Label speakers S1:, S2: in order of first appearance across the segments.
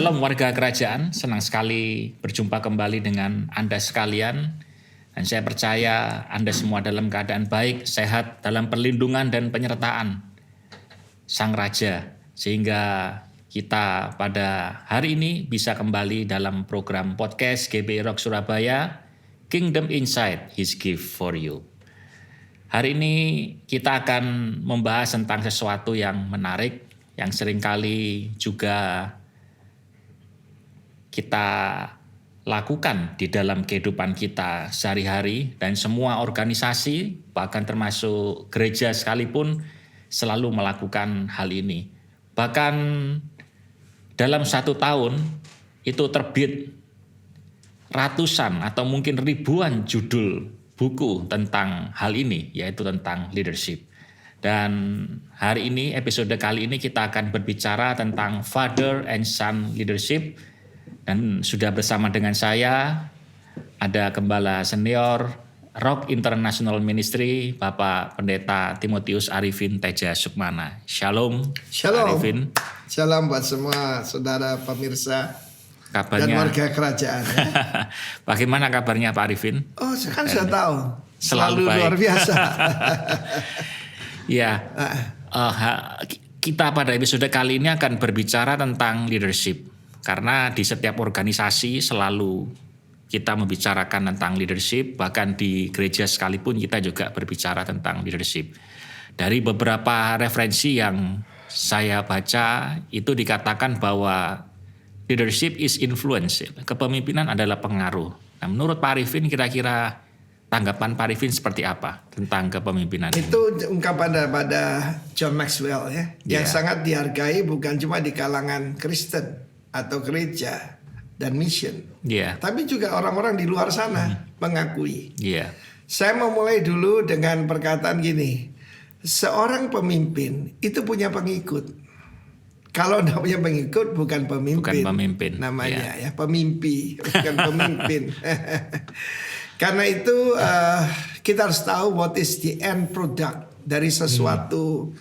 S1: Shalom warga kerajaan, senang sekali berjumpa kembali dengan Anda sekalian. Dan saya percaya Anda semua dalam keadaan baik, sehat, dalam perlindungan dan penyertaan Sang Raja. Sehingga kita pada hari ini bisa kembali dalam program podcast GBI Rock Surabaya, Kingdom Insight, His Gift for You. Hari ini kita akan membahas tentang sesuatu yang menarik, yang seringkali juga kita lakukan di dalam kehidupan kita sehari-hari, dan semua organisasi bahkan termasuk gereja sekalipun selalu melakukan hal ini. Bahkan dalam 1 tahun itu terbit ratusan atau mungkin ribuan judul buku tentang hal ini, yaitu tentang leadership. Dan hari ini, episode kali ini kita akan berbicara tentang Father and Son Leadership. Dan sudah bersama dengan saya ada Gembala Senior Rock International Ministry, Bapak Pendeta Timotius Arifin Teja Sukmana. Shalom.
S2: Shalom.
S1: Arifin.
S2: Shalom buat semua saudara pemirsa
S1: Kabarnya,
S2: dan warga kerajaan. Ya.
S1: Bagaimana kabarnya Pak Arifin?
S2: Oh, kan saya tahu.
S1: Selalu baik.
S2: Luar biasa.
S1: Ya, kita pada episode kali ini akan berbicara tentang leadership. Karena di setiap organisasi selalu kita membicarakan tentang leadership, bahkan di gereja sekalipun kita juga berbicara tentang leadership. Dari beberapa referensi yang saya baca itu dikatakan bahwa leadership is influence, kepemimpinan adalah pengaruh. Nah, menurut Pak Arifin kira-kira tanggapan Pak Arifin seperti apa tentang kepemimpinan ini?
S2: Itu ungkapan daripada John Maxwell ya, yang sangat dihargai bukan cuma di kalangan Kristen atau gereja dan mission, tapi juga orang-orang di luar sana mengakui. Saya mau mulai dulu dengan perkataan gini, seorang pemimpin itu punya pengikut. Kalau tidak punya pengikut bukan pemimpin, namanya ya pemimpi, bukan pemimpin. Karena itu kita harus tahu what is the end product dari sesuatu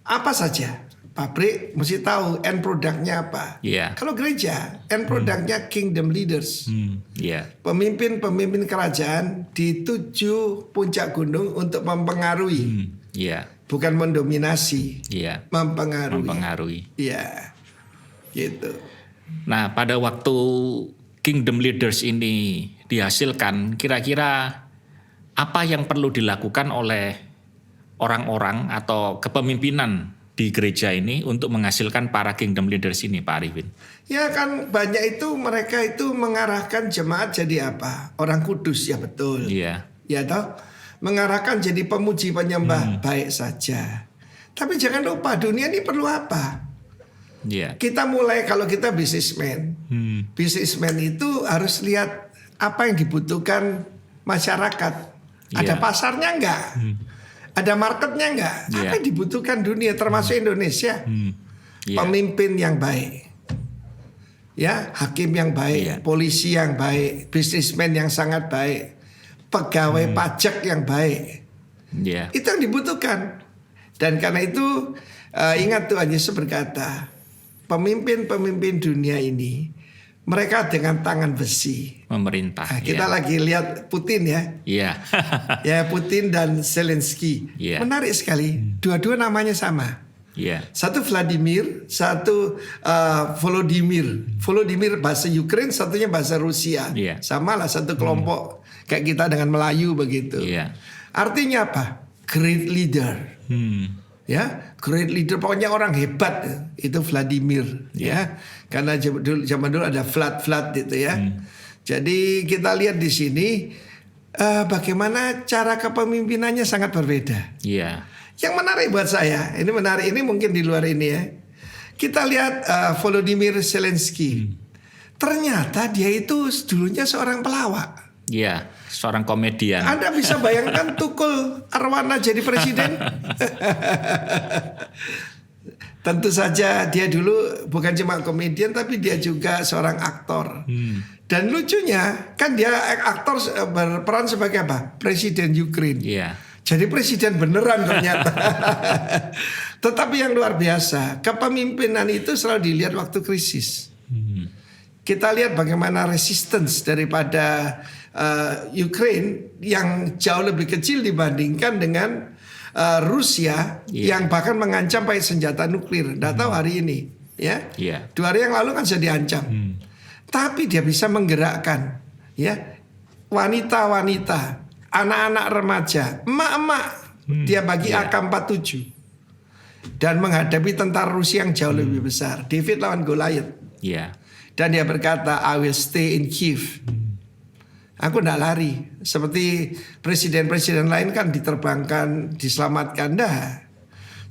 S2: apa saja. Pabrik mesti tahu end produknya apa. Kalau gereja, end produknya kingdom leaders. Pemimpin-pemimpin kerajaan di 7 puncak gunung untuk mempengaruhi, bukan mendominasi, mempengaruhi. Gitu.
S1: Nah, pada waktu kingdom leaders ini dihasilkan, kira-kira apa yang perlu dilakukan oleh orang-orang atau kepemimpinan di gereja ini untuk menghasilkan para kingdom leaders ini, Pak Arifin?
S2: Ya kan banyak itu mereka itu mengarahkan jemaat jadi apa? Orang kudus, ya betul. Ya toh, mengarahkan jadi pemuji penyembah baik saja. Tapi jangan lupa dunia ini perlu apa? Kita mulai kalau kita bisnismen. Bisnismen itu harus lihat apa yang dibutuhkan masyarakat. Ada pasarnya enggak? Ada marketnya enggak? Apa yang dibutuhkan dunia termasuk Indonesia? Pemimpin yang baik, hakim yang baik, polisi yang baik, bisnismen yang sangat baik, pegawai pajak yang baik. Itu yang dibutuhkan. Dan karena itu ingat Tuhan Yesus berkata, pemimpin-pemimpin dunia ini mereka dengan tangan besi
S1: memerintah.
S2: Kita lagi lihat Putin ya. Ya, Putin dan Zelensky. Menarik sekali. Dua-dua namanya sama. Satu Vladimir, satu Volodymyr. Volodymyr bahasa Ukraine, satunya bahasa Rusia. Sama lah, satu kelompok. Kayak kita dengan Melayu begitu. Artinya apa? Great leader. Great leader, pokoknya orang hebat itu Vladimir, karena zaman dulu ada Vlad itu ya. Jadi kita lihat di sini bagaimana cara kepemimpinannya sangat berbeda. Yang menarik buat saya, ini menarik, ini mungkin di luar ini ya. Kita lihat Volodymyr Zelensky, ternyata dia itu dulunya seorang pelawak.
S1: Seorang komedian.
S2: Anda bisa bayangkan Tukul Arwana jadi presiden? Tentu saja dia dulu bukan cuma komedian, tapi dia juga seorang aktor. Dan lucunya kan dia aktor berperan sebagai apa? Presiden Ukraine. Jadi presiden beneran ternyata. Tetapi yang luar biasa, kepemimpinan itu selalu dilihat waktu krisis. Kita lihat bagaimana resistance daripada Ukraine yang jauh lebih kecil dibandingkan dengan Rusia yang bahkan mengancam pakai senjata nuklir. Nggak tahu hari ini, ya. 2 hari yang lalu kan sudah diancam. Tapi dia bisa menggerakkan, ya, wanita-wanita, anak-anak remaja, emak-emak. Dia bagi AK-47 dan menghadapi tentara Rusia yang jauh lebih besar. David lawan Goliath. Dan dia berkata, I will stay in Kiev. Aku tidak lari. Seperti presiden-presiden lain kan diterbangkan, diselamatkan.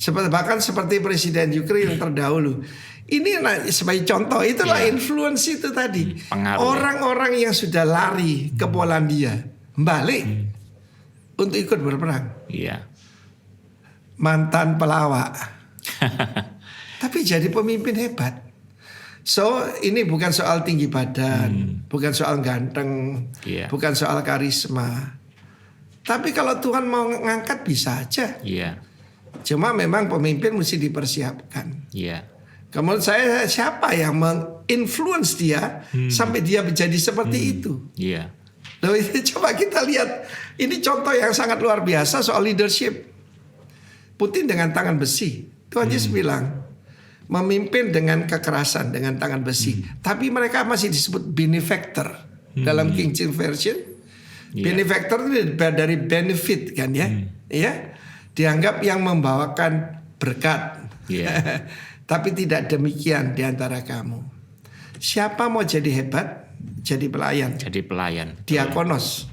S2: Bahkan seperti presiden Ukraina yang terdahulu. Ini sebagai contoh, itulah influence itu tadi. Orang-orang yang sudah lari ke Polandia balik untuk ikut berperang. Mantan pelawak. Tapi jadi pemimpin hebat. So ini bukan soal tinggi badan, bukan soal ganteng, bukan soal karisma. Tapi kalau Tuhan mau ngangkat bisa aja. Cuma memang pemimpin mesti dipersiapkan. Kemudian saya, siapa yang menginfluence dia sampai dia menjadi seperti itu? Loh, coba kita lihat. Ini contoh yang sangat luar biasa soal leadership. Putin dengan tangan besi. Tuhan Yesus bilang, memimpin dengan kekerasan, dengan tangan besi. Tapi mereka masih disebut benefactor dalam King James Version. Benefactor itu dari benefit kan ya. Dianggap yang membawakan berkat. Tapi tidak demikian di antara kamu. Siapa mau jadi hebat? Jadi pelayan. Diakonos.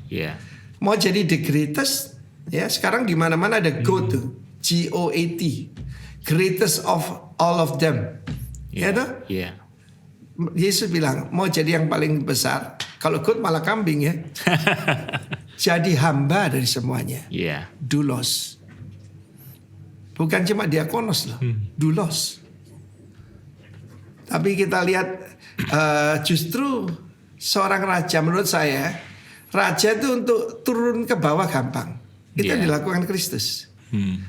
S2: Mau jadi the greatest? Ya, sekarang di mana-mana ada GOAT. GOAT. Greatest of all of them. Yesus bilang, mau jadi yang paling besar. Kalau GOAT malah kambing ya. Jadi hamba dari semuanya. Doulos. Bukan cuma diakonos loh. Doulos. Tapi kita lihat justru seorang raja, menurut saya raja itu untuk turun ke bawah gampang. Itu yang dilakukan Kristus.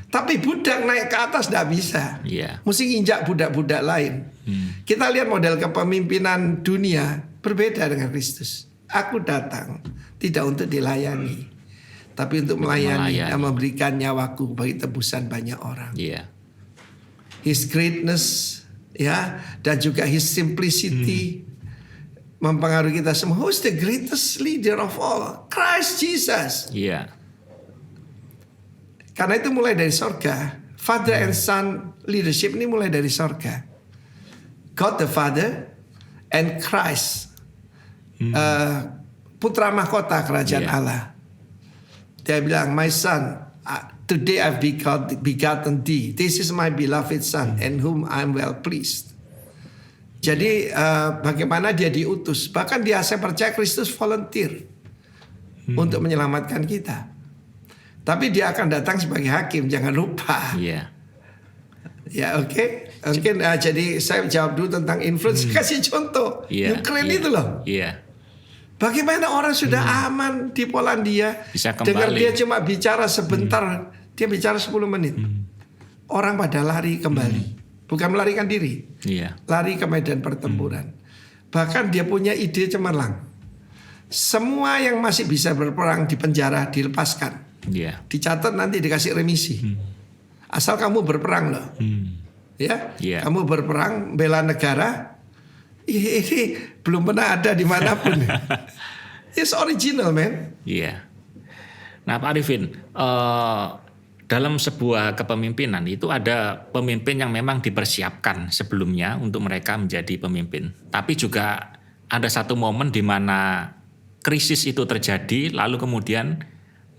S2: Tapi budak naik ke atas tidak bisa. Mesti injak budak-budak lain. Kita lihat model kepemimpinan dunia berbeda dengan Kristus. Aku datang tidak untuk dilayani, tapi untuk melayani dan memberikan nyawaku bagi tebusan banyak orang. His greatness, ya, dan juga his simplicity mempengaruhi kita semua. Who's the greatest leader of all? Christ Jesus. Karena itu mulai dari sorga. Father and Son leadership ini mulai dari sorga. God the Father and Christ, putra mahkota kerajaan Allah. Dia bilang, my son, today I've begotten thee. This is my beloved son, and whom I'm well pleased. Jadi bagaimana dia diutus. Bahkan saya percaya Kristus volunteer untuk menyelamatkan kita. Tapi dia akan datang sebagai hakim, jangan lupa. Ya, oke. Mungkin jadi saya jawab dulu tentang influence. Kasih contoh Ukraine itu loh. Bagaimana orang sudah aman di Polandia, dengar dia cuma bicara sebentar, dia bicara 10 menit. Orang pada lari kembali, bukan melarikan diri, lari ke medan pertempuran. Bahkan dia punya ide cemerlang. Semua yang masih bisa berperang di penjara dilepaskan. Dicatat nanti dikasih remisi. Asal kamu berperang loh. Kamu berperang bela negara. Ini belum pernah ada dimanapun. It's original, man.
S1: Nah, Pak Arifin, dalam sebuah kepemimpinan itu ada pemimpin yang memang dipersiapkan sebelumnya untuk mereka menjadi pemimpin. Tapi juga ada satu momen di mana krisis itu terjadi, lalu kemudian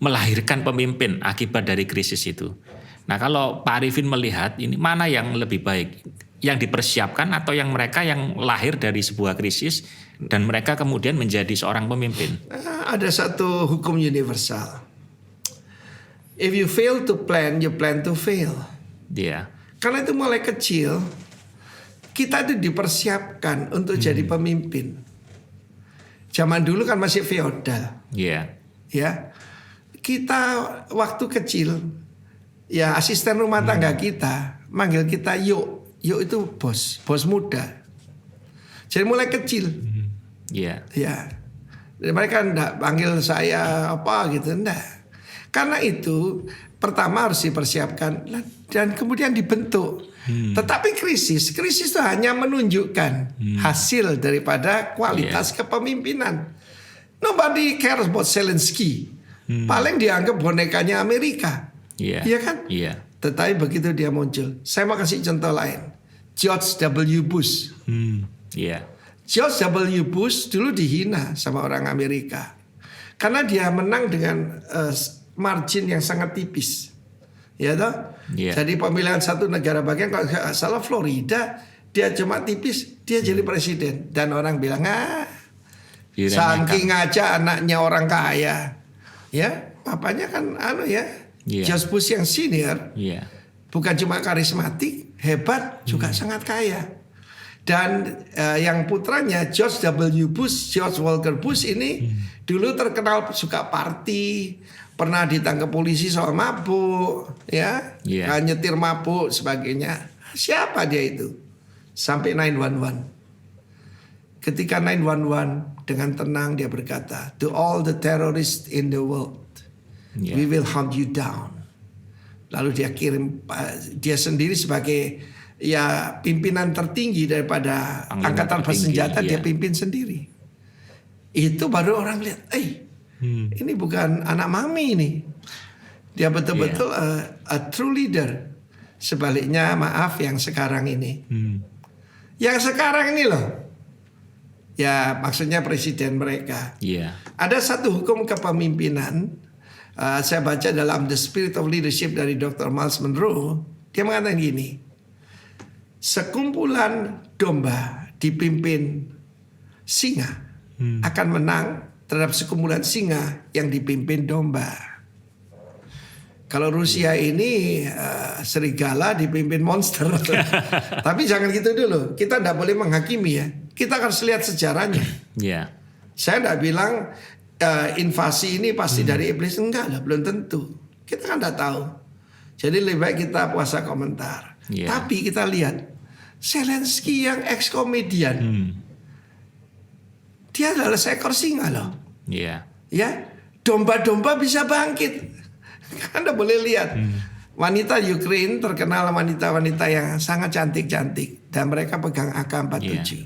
S1: melahirkan pemimpin akibat dari krisis itu. Nah, kalau Pak Arifin melihat ini mana yang lebih baik? Yang dipersiapkan atau yang mereka yang lahir dari sebuah krisis dan mereka kemudian menjadi seorang pemimpin?
S2: Ada satu hukum universal. If you fail to plan, you plan to fail. Karena itu mulai kecil kita itu dipersiapkan untuk jadi pemimpin. Zaman dulu kan masih feodal. Kita waktu kecil, ya asisten rumah tangga kita manggil kita Yuk. Yuk itu bos muda. Jadi mulai kecil.
S1: Ya.
S2: Jadi mereka enggak panggil saya apa gitu, enggak. Karena itu pertama harus dipersiapkan dan kemudian dibentuk. Tetapi krisis itu hanya menunjukkan hasil daripada kualitas kepemimpinan. Nobody cares about Zelensky. Paling dianggap bonekanya Amerika. Iya kan? Tetapi begitu dia muncul, saya mau kasih contoh lain. George W. Bush. George W. Bush dulu dihina sama orang Amerika karena dia menang dengan margin yang sangat tipis, ya toh. Jadi pemilihan satu negara bagian, kalau nggak salah Florida, dia cuma tipis, dia jadi presiden dan orang bilang saking aja anaknya orang kaya, ya papanya kan George Bush yang senior, bukan cuma karismatik, hebat, juga sangat kaya. Dan yang putranya George W. Bush, George Walker Bush ini dulu terkenal suka party, pernah ditangkap polisi soal mabuk, nyetir mabuk sebagainya. Siapa dia itu? Sampai 911. Ketika 911 dengan tenang dia berkata, to all the terrorists in the world, we will hunt you down. Lalu dia kirim dia sendiri sebagai pimpinan tertinggi daripada angkatan bersenjata, dia pimpin sendiri. Itu baru orang lihat, ini bukan anak mami ini. Dia betul-betul a true leader. Sebaliknya maaf yang sekarang ini. Yang sekarang ini loh. Ya maksudnya presiden mereka. Ada satu hukum kepemimpinan. Saya baca dalam The Spirit of Leadership dari Dr. Miles Monroe. Dia mengatakan gini. Sekumpulan domba dipimpin singa akan menang terhadap sekumpulan singa yang dipimpin domba. Kalau Rusia ini serigala dipimpin monster. Tapi jangan gitu dulu. Kita tidak boleh menghakimi ya. Kita harus lihat sejarahnya. Saya tidak bilang invasi ini pasti dari iblis. Enggak lah, belum tentu. Kita kan tidak tahu. Jadi lebih baik kita puasa komentar. Tapi kita lihat Zelensky yang ex-komedian, dia adalah seekor singa loh. Domba-domba bisa bangkit. Anda boleh lihat wanita Ukraine terkenal wanita-wanita yang sangat cantik-cantik dan mereka pegang AK-47.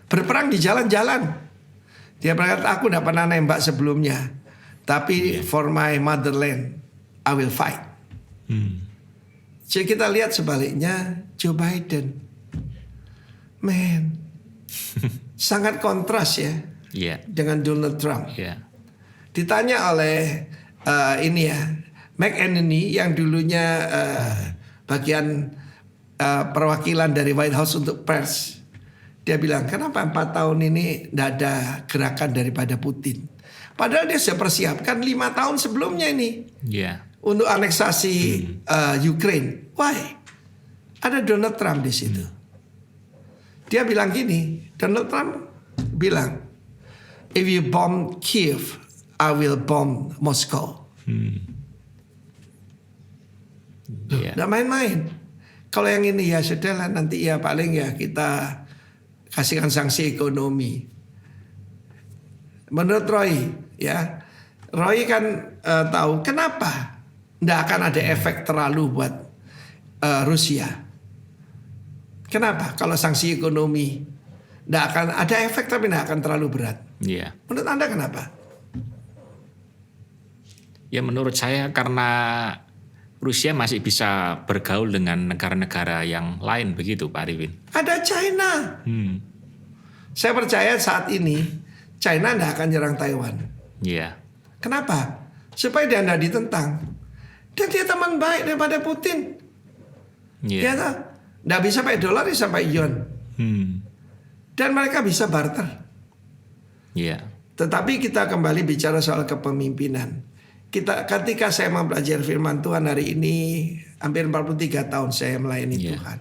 S2: Berperang di jalan-jalan. Dia berkata, aku tidak pernah nembak sebelumnya, tapi for my motherland I will fight. Jadi kita lihat sebaliknya Joe Biden, sangat kontras ya dengan Donald Trump. Ditanya oleh McEnany yang dulunya bagian perwakilan dari White House untuk pers, dia bilang kenapa 4 tahun ini tidak ada gerakan daripada Putin, padahal dia sudah persiapkan 5 tahun sebelumnya ini. Untuk aneksasi Ukraine. Why? Ada Donald Trump di situ. Dia bilang gini, Donald Trump bilang, if you bomb Kiev, I will bomb Moscow. Nggak main-main. Kalau yang ini ya sudahlah, nanti ya paling ya kita kasihkan sanksi ekonomi. Menurut Roy kan tahu kenapa tidak akan ada efek terlalu buat Rusia. Kenapa? Kalau sanksi ekonomi tidak akan ada efek, tapi tidak akan terlalu berat. Menurut Anda kenapa?
S1: Ya menurut saya karena Rusia masih bisa bergaul dengan negara-negara yang lain begitu Pak Arifin.
S2: Ada China. Saya percaya saat ini China tidak akan nyerang Taiwan. Kenapa? Supaya dia tidak ditentang. Dan dia teman baik daripada Putin. Dia tidak bisa pakai dolar, bisa pakai yuan. Dan mereka bisa barter. Tetapi kita kembali bicara soal kepemimpinan. Ketika saya mempelajari firman Tuhan hari ini, hampir 43 tahun saya melayani Tuhan.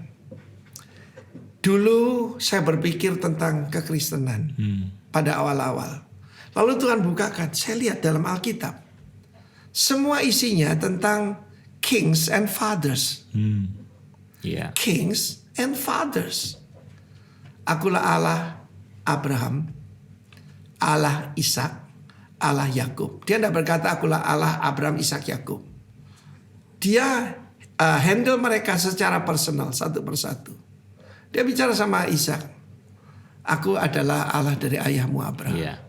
S2: Dulu saya berpikir tentang kekristenan pada awal-awal. Lalu Tuhan bukakan, saya lihat dalam Alkitab. Semua isinya tentang kings and fathers. Kings and fathers. Akulah Allah Abraham, Allah Ishak, Allah Yakub. Dia tidak berkata akulah Allah Abraham, Ishak, Yakub. Dia handle mereka secara personal satu persatu. Dia bicara sama Ishak, aku adalah Allah dari ayahmu Abraham.
S1: Yeah.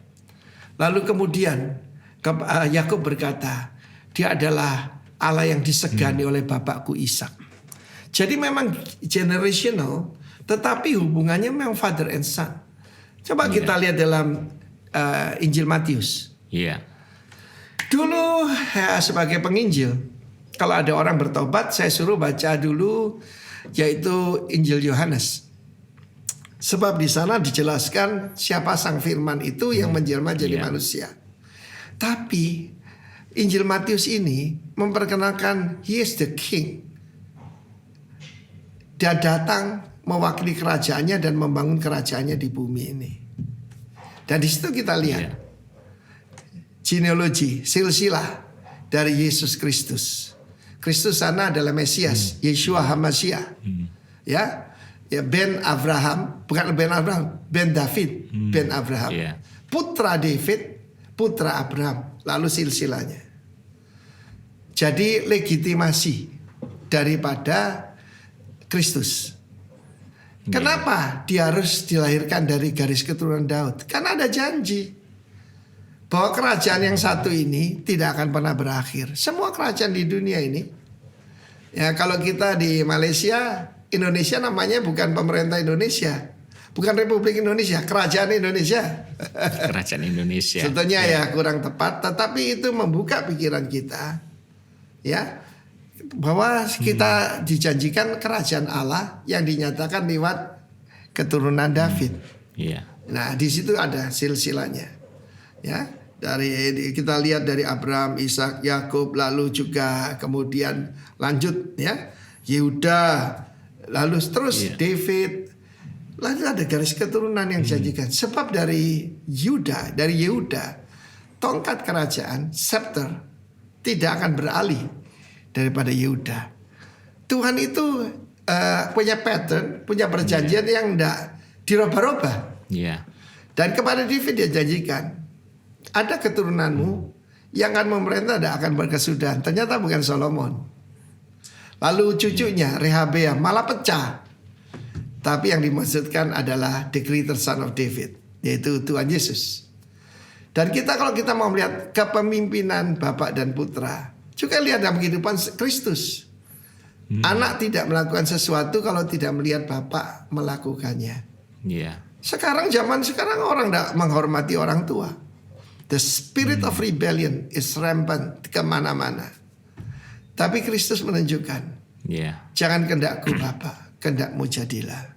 S2: Lalu kemudian Yakub berkata, dia adalah Allah yang disegani oleh bapakku Ishak. Jadi memang generational, tetapi hubungannya memang father and son. Coba kita lihat dalam Injil Matius.
S1: Yeah.
S2: Dulu sebagai penginjil, kalau ada orang bertobat, saya suruh baca dulu yaitu Injil Yohanes. Sebab di sana dijelaskan siapa sang firman itu yang menjelma jadi manusia. Tapi Injil Matius ini memperkenalkan he is the king. Dia datang mewakili kerajaannya dan membangun kerajaannya di bumi ini. Dan di situ kita lihat genealogi, silsilah dari Yesus Kristus. Kristus sana adalah Mesias, Yeshua HaMashiach. Ya, ben Abraham, bukan ben Abraham, ben David, ben Abraham. Putra David, putra Abraham, lalu silsilahnya. Jadi legitimasi daripada Kristus. Kenapa dia harus dilahirkan dari garis keturunan Daud? Karena ada janji bahwa kerajaan yang satu ini tidak akan pernah berakhir. Semua kerajaan di dunia ini, ya kalau kita di Malaysia, Indonesia namanya bukan pemerintah Indonesia, bukan Republik Indonesia, Kerajaan Indonesia.
S1: Kerajaan Indonesia.
S2: Sebetulnya ya kurang tepat, tetapi itu membuka pikiran kita, ya. Bahwa kita dijanjikan kerajaan Allah yang dinyatakan lewat keturunan David. Nah, di situ ada silsilahnya. Ya, dari kita lihat dari Abraham, Ishak, Yakub, lalu juga kemudian lanjut ya, Yehuda, lalu terus David. Lalu ada garis keturunan yang dijanjikan. Sebab dari Yehuda, tongkat kerajaan, scepter tidak akan beralih daripada Yehuda. Tuhan itu punya pattern, punya perjanjian yang tidak dirubah-rubah. Dan kepada David dia janjikan, ada keturunanmu yang akan memerintah dan akan berkesudahan. Ternyata bukan Solomon. Lalu cucunya Rehabeam malah pecah. Tapi yang dimaksudkan adalah the greater son of David, yaitu Tuhan Yesus. Dan kalau kita mau melihat kepemimpinan Bapa dan Putra, juga lihat dalam kehidupan Kristus. Anak tidak melakukan sesuatu kalau tidak melihat Bapa melakukannya. Zaman sekarang orang tidak menghormati orang tua. The spirit of rebellion is rampant kemana-mana. Tapi Kristus menunjukkan, jangan kehendakku Bapa, kehendakmu jadilah.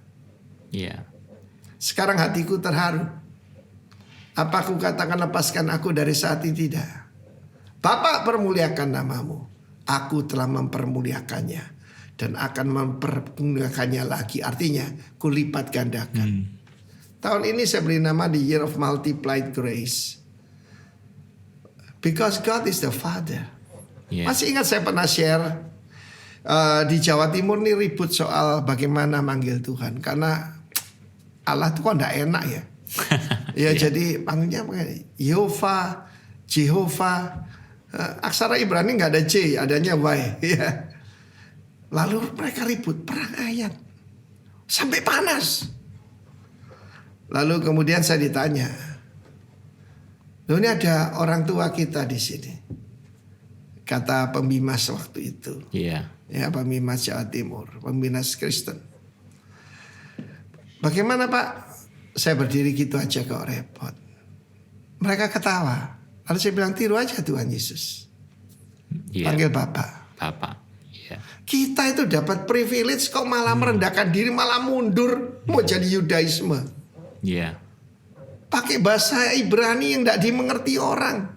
S2: Sekarang hatiku terharu. Apa aku katakan lepaskan aku dari saat ini? Tidak. Bapa permuliakan namamu. Aku telah mempermuliakannya dan akan mempermuliakannya lagi. Artinya kulipat gandakan. Tahun ini saya beri nama the Year of Multiplied Grace. Because God is the Father. Masih ingat saya pernah share di Jawa Timur nih ribut soal bagaimana manggil Tuhan. Karena Allah itu kok enggak enak ya. Jadi panggilnya Yehova, Jehovah. Aksara Ibrani nggak ada J, adanya Y. Lalu mereka ribut perang ayat sampai panas. Lalu kemudian saya ditanya, loh ini ada orang tua kita di sini. Kata pembimas waktu itu, ya pembimas Jawa Timur, pembimas Kristen. Bagaimana Pak? Saya berdiri gitu aja kok repot. Mereka ketawa. Lalu saya bilang tiru aja Tuhan Yesus. Panggil Bapak. Kita itu dapat privilege kok malah merendahkan diri, malah mundur mau jadi Yudaisme. Pakai bahasa Ibrani yang tidak dimengerti orang.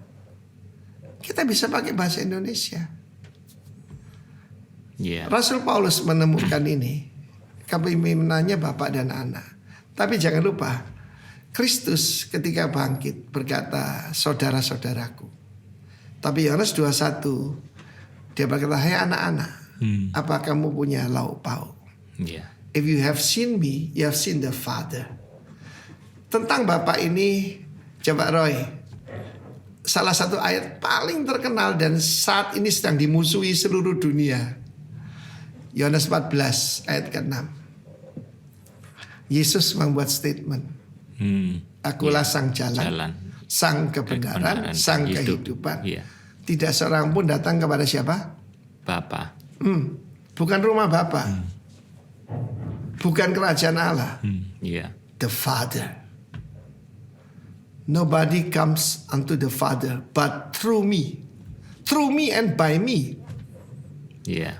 S2: Kita bisa pakai bahasa Indonesia. Rasul Paulus menemukan ini. Kepemimpinannya Bapak dan Anak. Tapi jangan lupa, Kristus ketika bangkit berkata, saudara-saudaraku. Tapi Yohanes 21, dia berkata, hai anak-anak, apa kamu punya lauk pauk? If you have seen me, you have seen the Father. Tentang Bapa ini, coba Roy, salah satu ayat paling terkenal dan saat ini sedang dimusuhi seluruh dunia. Yohanes 14 ayat ke-6. Yesus membuat statement. Akulah sang jalan, sang kebenaran, sang kehidupan. Tidak seorang pun datang kepada siapa?
S1: Bapa.
S2: Bukan rumah Bapa. Bukan kerajaan Allah. The Father. Nobody comes unto the Father but through me. Through me and by me.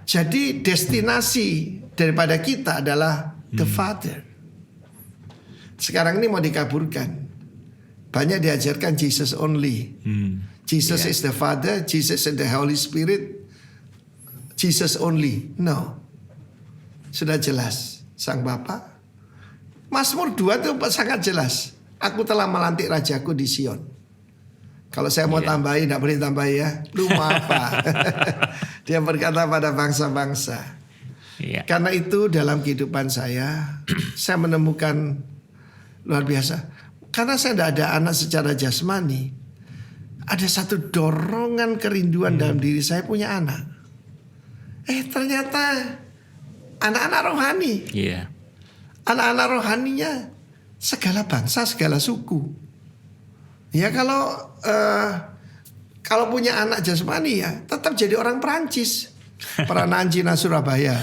S2: Jadi destinasi daripada kita adalah the Father. Sekarang ini mau dikaburkan. Banyak diajarkan Jesus only. Jesus is the Father, Jesus is the Holy Spirit, Jesus only. No. Sudah jelas. Sang Bapa. Mazmur 2 itu sangat jelas. Aku telah melantik rajaku di Sion. Kalau saya mau tambahin, tidak boleh tambah ya. Lu mau apa? Dia berkata pada bangsa-bangsa. Karena itu dalam kehidupan saya menemukan luar biasa. Karena saya tidak ada anak secara jasmani. Ada satu dorongan kerinduan dalam diri saya punya anak. Ternyata anak-anak rohani. Anak-anak rohaninya segala bangsa, segala suku. Ya kalau punya anak jasmani ya tetap jadi orang Perancis. Peranaan Cina Surabaya.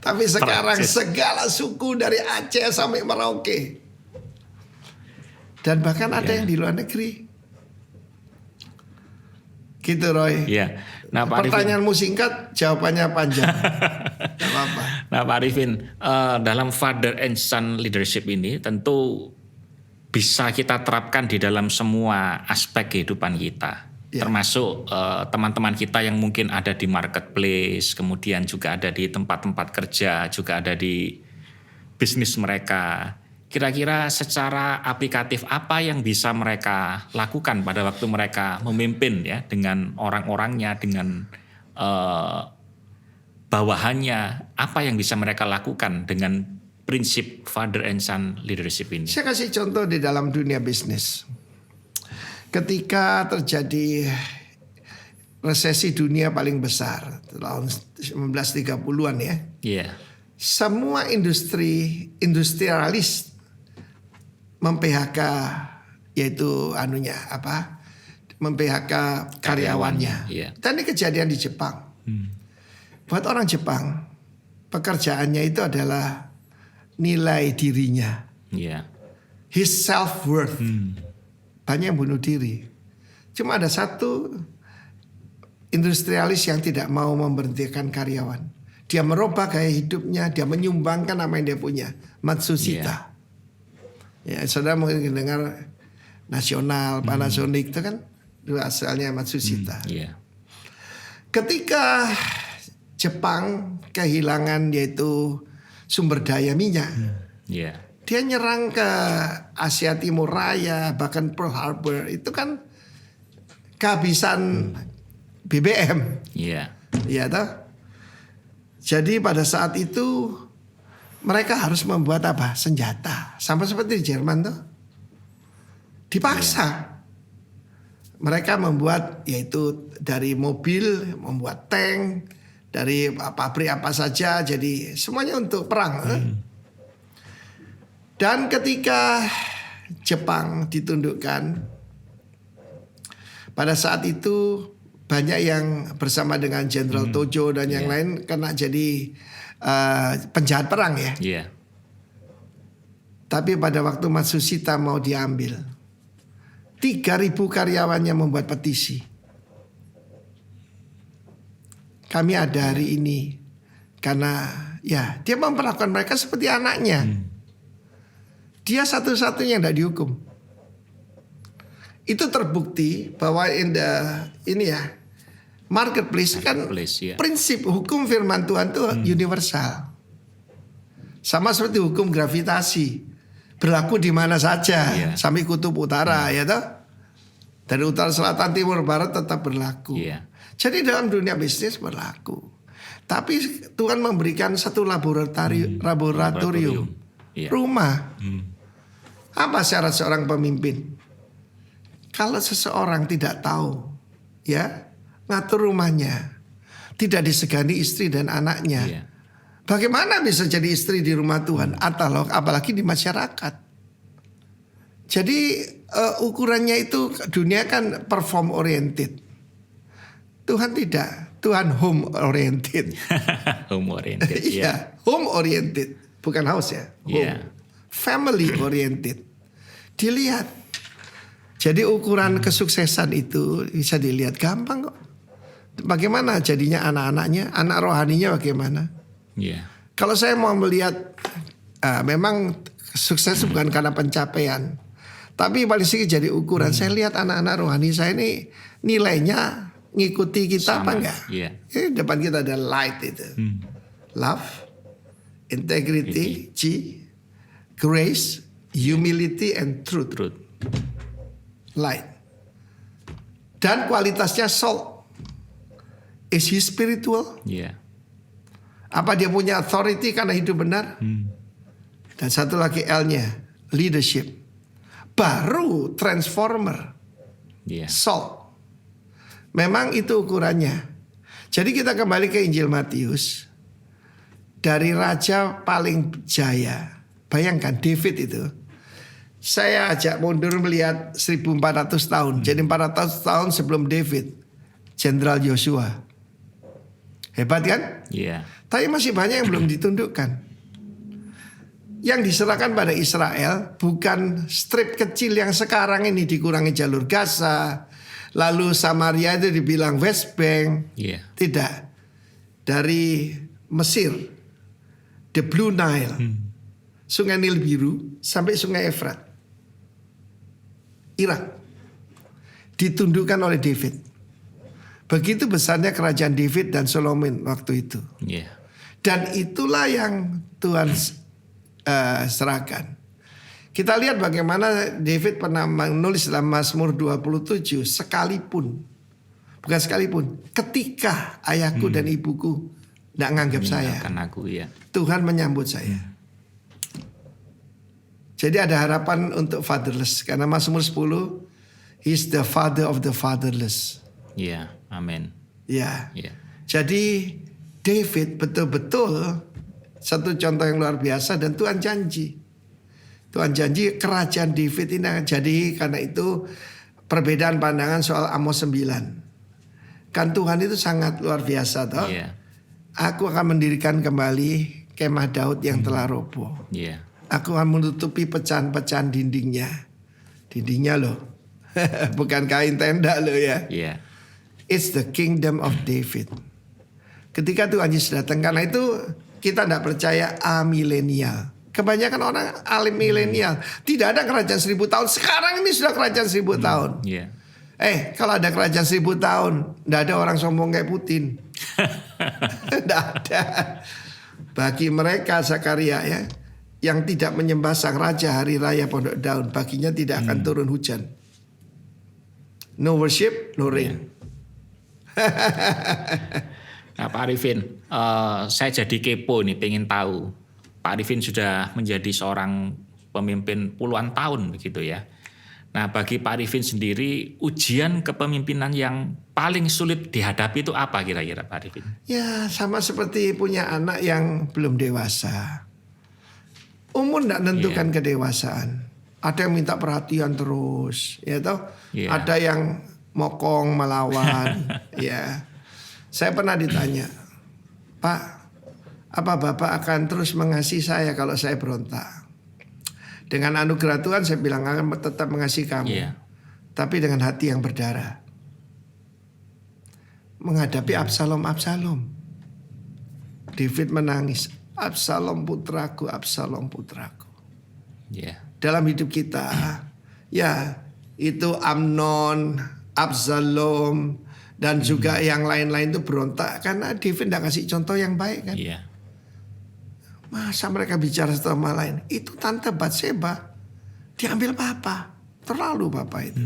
S2: Tapi sekarang segala suku dari Aceh sampai Merauke. Dan bahkan ada yang di luar negeri. Gitu Roy.
S1: Nah,
S2: pertanyaanmu singkat, jawabannya panjang. Gak apa-apa.
S1: Nah Pak Arifin, dalam Father and Son leadership ini tentu bisa kita terapkan di dalam semua aspek kehidupan kita. Termasuk teman-teman kita yang mungkin ada di marketplace, kemudian juga ada di tempat-tempat kerja, juga ada di bisnis mereka. Kira-kira secara aplikatif apa yang bisa mereka lakukan pada waktu mereka memimpin ya dengan orang-orangnya, dengan bawahannya, apa yang bisa mereka lakukan dengan prinsip Father and Son leadership ini?
S2: Saya kasih contoh di dalam dunia bisnis. Ketika terjadi resesi dunia paling besar tahun 1930-an ya. Semua industrialis mem-PHK, yaitu mem-PHK karyawannya. Dan ini kejadian di Jepang. Buat orang Jepang, pekerjaannya itu adalah nilai dirinya. His self-worth. Banyak yang bunuh diri. Cuma ada satu industrialis yang tidak mau memberhentikan karyawan. Dia merubah gaya hidupnya, dia menyumbangkan apa yang dia punya. Matsushita. Saudara mungkin dengar Nasional, Panasonic itu kan dulu asalnya Matsushita. Ketika Jepang kehilangan yaitu sumber daya minyak, dia nyerang ke Asia Timur Raya, bahkan Pearl Harbor, itu kan kehabisan BBM. Toh? Jadi pada saat itu mereka harus membuat senjata. Sampai seperti di Jerman tuh. Dipaksa. Mereka membuat yaitu dari mobil, membuat tank, dari pabrik apa saja, jadi semuanya untuk perang. Dan ketika Jepang ditundukkan, pada saat itu banyak yang bersama dengan Jenderal Tojo dan yang lain kena jadi penjahat perang ya. Tapi pada waktu Matsushita mau diambil, 3.000 karyawannya membuat petisi. Kami ada hari ini karena dia memperlakukan mereka seperti anaknya. Dia satu-satunya yang tidak dihukum. Itu terbukti bahwa marketplace kan prinsip hukum firman Tuhan itu universal. Sama seperti hukum gravitasi, berlaku di mana saja sampai kutub utara ya toh. Dari utara, selatan, timur, barat tetap berlaku. Jadi dalam dunia bisnis berlaku. Tapi Tuhan memberikan satu laboratorium.
S1: Yeah.
S2: Rumah. Apa syarat seorang pemimpin? Kalau seseorang tidak tahu, ya, ngatur rumahnya, tidak disegani istri dan anaknya,
S1: Yeah.
S2: bagaimana bisa jadi istri di rumah Tuhan? Atau apalagi di masyarakat. Jadi ukurannya itu dunia kan perform oriented. Tuhan tidak. Tuhan home oriented.
S1: Home oriented.
S2: Iya, home oriented, bukan house ya. Home.
S1: Yeah.
S2: Family oriented. Dilihat. Jadi ukuran kesuksesan itu bisa dilihat gampang kok. Bagaimana jadinya anak-anaknya, anak rohaninya bagaimana?
S1: Yeah.
S2: Kalau saya mau melihat, memang sukses bukan karena pencapaian, tapi paling sedikit jadi ukuran. Saya lihat anak-anak rohani saya ini nilainya ngikuti kita apa enggak?
S1: Yeah.
S2: Depan kita ada light itu. Love, integrity, G, grace, humility and truth. Light. Dan kualitasnya salt. Is he spiritual?
S1: Yeah.
S2: Apa dia punya authority karena hidup benar? Dan satu lagi L-nya, leadership. Baru transformer.
S1: Yeah.
S2: Salt. Memang itu ukurannya. Jadi kita kembali ke Injil Matius. Dari raja paling jaya. Bayangkan David itu. Saya ajak mundur melihat 1400 tahun. Jadi 400 tahun sebelum David. Jenderal Yosua. Hebat kan?
S1: Iya.
S2: Tapi masih banyak yang belum ditundukkan. Yang diserahkan pada Israel bukan strip kecil yang sekarang ini dikurangi jalur Gaza. Lalu Samaria itu dibilang West Bank.
S1: Iya.
S2: Tidak. Dari Mesir. The Blue Nile. Sungai Nil Biru sampai Sungai Efrat. Irak. Ditundukkan oleh David. Begitu besarnya kerajaan David dan Solomon waktu itu.
S1: Iya.
S2: Dan itulah yang Tuhan serahkan. Kita lihat bagaimana David pernah menulis dalam Mazmur 27. Sekalipun, bukan sekalipun, ketika ayahku dan ibuku tidak menganggap saya,
S1: Aku, ya.
S2: Tuhan menyambut saya. Jadi ada harapan untuk fatherless. Karena Mazmur 10, He's the father of the fatherless.
S1: Iya, amin.
S2: Ya.
S1: Iya.
S2: Jadi David betul-betul satu contoh yang luar biasa dan Tuhan janji. Tuhan janji kerajaan David ini akan jadi, karena itu perbedaan pandangan soal Amos 9. Kan Tuhan itu sangat luar biasa toh.
S1: Iya.
S2: Aku akan mendirikan kembali kemah Daud yang telah roboh.
S1: Iya.
S2: Aku akan menutupi pecahan-pecahan dindingnya. Dindingnya loh. Bukan kain tenda loh ya.
S1: Iya.
S2: It's the kingdom of David. Ketika Tuhan Yesus datang, karena itu kita tidak percaya amilenial. Kebanyakan orang alim milenial. Tidak ada kerajaan 1000 tahun. Sekarang ini sudah kerajaan 1000 tahun.
S1: Iya.
S2: Kalau ada kerajaan 1000 tahun, tidak ada orang sombong kayak Putin. Tidak ada. Bagi mereka Zakaria ya, yang tidak menyembah sang raja hari raya Pondok Daun, baginya tidak akan turun hujan. No worship, no rain.
S1: Nah Pak Arifin, saya jadi kepo nih, pengen tahu. Pak Arifin sudah menjadi seorang pemimpin puluhan tahun begitu ya. Nah bagi Pak Arifin sendiri, ujian kepemimpinan yang paling sulit dihadapi itu apa kira-kira Pak Arifin?
S2: Ya sama seperti punya anak yang belum dewasa. Umur tidak menentukan kedewasaan. Ada yang minta perhatian terus, ya toh. Ada yang mokong melawan, ya. Saya pernah ditanya, Pak, apa Bapak akan terus mengasihi saya kalau saya berontak? Dengan anugerah Tuhan saya bilang akan tetap mengasihi kamu, tapi dengan hati yang berdarah. Menghadapi Absalom. David menangis, Absalom putraku, Absalom putraku. Dalam hidup kita, ya itu Amnon, Absalom, dan juga yang lain-lain itu berontak karena David tidak kasih contoh yang baik kan. Masa mereka bicara satu sama lain? Itu tante Batseba diambil papa, terlalu papa itu.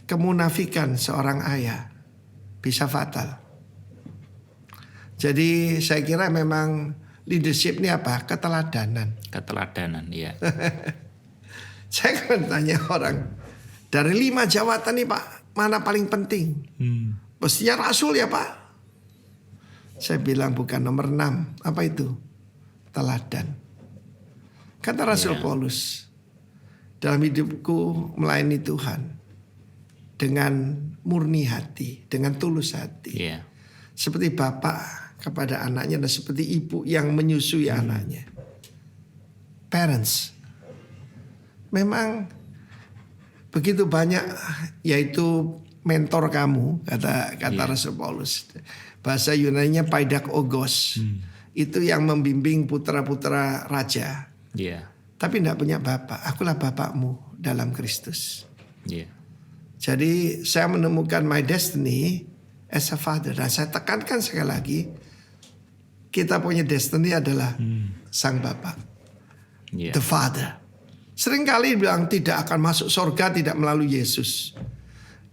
S2: Kemunafikan seorang ayah bisa fatal. Jadi saya kira memang leadership ini apa? Keteladanan.
S1: Keteladanan, ya.
S2: Saya kan tanya orang, dari 5 jabatan nih Pak, mana paling penting? Pastinya rasul ya Pak. Saya bilang bukan nomor 6. Apa itu? Teladan. Kata Rasul Paulus, dalam hidupku melayani Tuhan dengan murni hati, dengan tulus hati. Seperti bapak kepada anaknya dan seperti ibu yang menyusui anaknya. Parents. Memang begitu banyak, yaitu mentor kamu, kata Rasul Paulus. Bahasa Yunaninya paidakogos. Itu yang membimbing putra-putra raja. Tapi tidak punya bapak. Akulah bapakmu dalam Kristus. Jadi saya menemukan my destiny as a father. Dan saya tekankan sekali lagi, kita punya destiny adalah sang bapak, the father. Seringkali bilang tidak akan masuk surga tidak melalui Yesus.